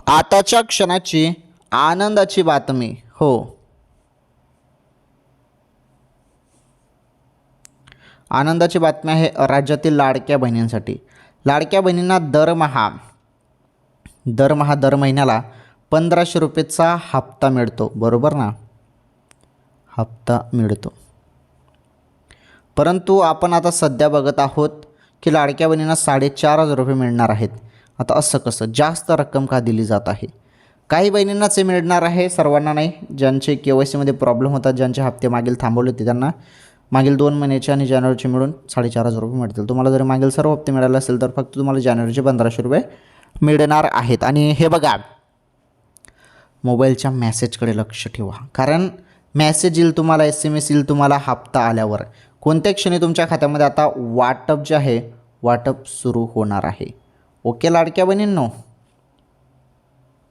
आताच्या क्षणाची आनंदाची बातमी. हो, आनंदाची बातमी आहे राज्यातील लाडक्या बहिणींसाठी. लाडक्या बहिणींना दर महिन्याला 1500 रुपयेचा हप्ता मिळतो. बरोबर ना, हप्ता मिळतो. परंतु आपण आता सध्या बघत आहोत की लाडक्या बहिणींना 4,500 रुपये मिळणार आहेत. आता असं कसं, जास्त रक्कम का दिली जात आहे? काही बहिणींनाच हे मिळणार आहे, सर्वांना नाही. ज्यांचे KYCमध्ये प्रॉब्लेम होतात, ज्यांचे हप्ते मागील थांबवले होते, त्यांना मागील 2 महिन्याचे आणि जानेवारीचे मिळून 4,500 रुपये मिळतील. तुम्हाला जर मागील सर्व हप्ते मिळाले असेल तर फक्त तुम्हाला जानेवारीचे 1500 रुपये मिळणार आहेत. आणि हे बघा, मोबाईलच्या मेसेजकडे लक्ष ठेवा, कारण मेसेज येईल तुम्हाला, SMS येईल तुम्हाला हप्ता आल्यावर. कोणत्या क्षणी तुमच्या खात्यामध्ये आता वाटप जे आहे, वाटप सुरू होणार आहे. ओके लाडक्या बहिणींनो.